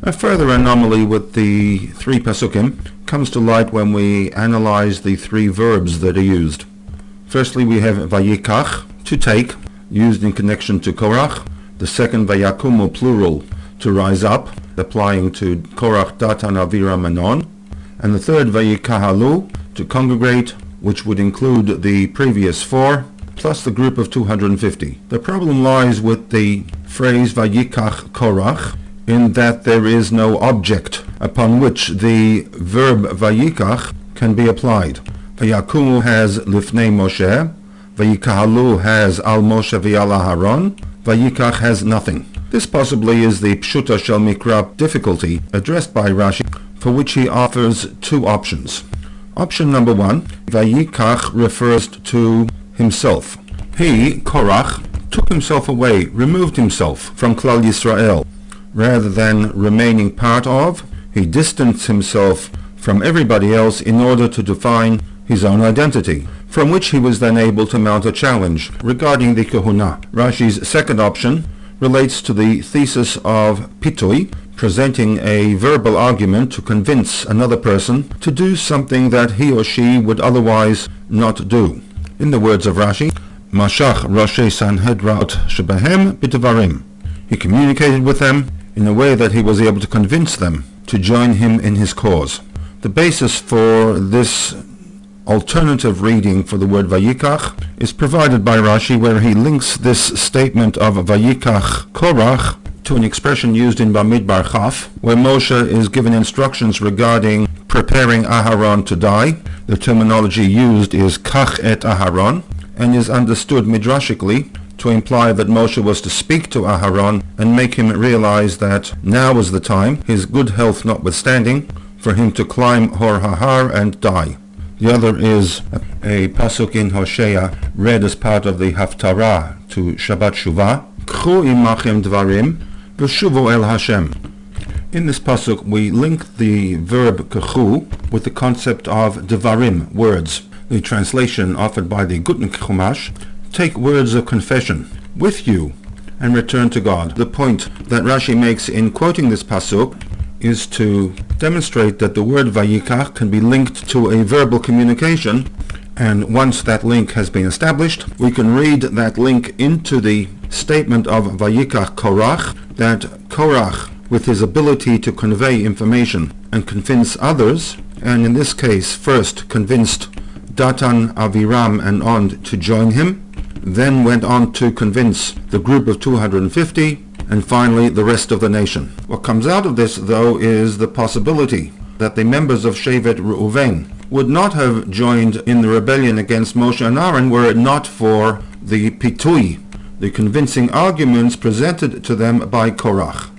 A further anomaly with the three pasukim comes to light when we analyze the three verbs that are used. Firstly, we have VaYIKACH, to take, used in connection to Korach. The second, VaYakumu, plural, to rise up, applying to Korach, Datan, Aviram, and On. And the third, VaYikahalu, to congregate, which would include the previous four, plus the group of 250. The problem lies with the phrase VaYikach Korach, in that there is no object upon which the verb VaYikach can be applied. VaYakumu has Lifnei Moshe, VaYikahalu has Al Moshe v'Al Aharon, VaYikach has nothing. This possibly is the Pshuta Shel Mikra difficulty addressed by Rashi, for which he offers two options. Option number one, VaYikach refers to himself. He, Korach, took himself away, removed himself from Klal Yisrael. Rather than remaining part of, he distanced himself from everybody else in order to define his own identity, from which he was then able to mount a challenge regarding the Kahuna. Rashi's second option relates to the thesis of Pitui, presenting a verbal argument to convince another person to do something that he or she would otherwise not do. In the words of Rashi, Mashach Roshei Sanhedrat Shebahem B'Devarim. He communicated with them in a way that he was able to convince them to join him in his cause. The basis for this alternative reading for the word VaYikach is provided by Rashi, where he links this statement of VaYikach Korach to an expression used in Bamidbar Chaf, where Moshe is given instructions regarding preparing Aharon to die. The terminology used is Kach et Aharon, and is understood midrashically to imply that Moshe was to speak to Aharon and make him realize that now was the time, his good health notwithstanding, for him to climb Hor Hahar and die. The other is a pasuk in Hosea read as part of the Haftarah to Shabbat Shuvah, K'chu imachem dvarim v'shuvu el Hashem. In this pasuk we link the verb K'chu with the concept of dvarim, words. The translation offered by the Gutnik Chumash, take words of confession with you and return to God. The point that Rashi makes in quoting this pasuk is to demonstrate that the word VaYikach can be linked to a verbal communication, and once that link has been established, we can read that link into the statement of VaYikach Korach, that Korach, with his ability to convey information and convince others, and in this case first convinced Datan, Aviram, and On to join him, then went on to convince the group of 250, and finally the rest of the nation. What comes out of this, though, is the possibility that the members of Shevet Reuven would not have joined in the rebellion against Moshe and Aaron were it not for the pitui, the convincing arguments presented to them by Korach.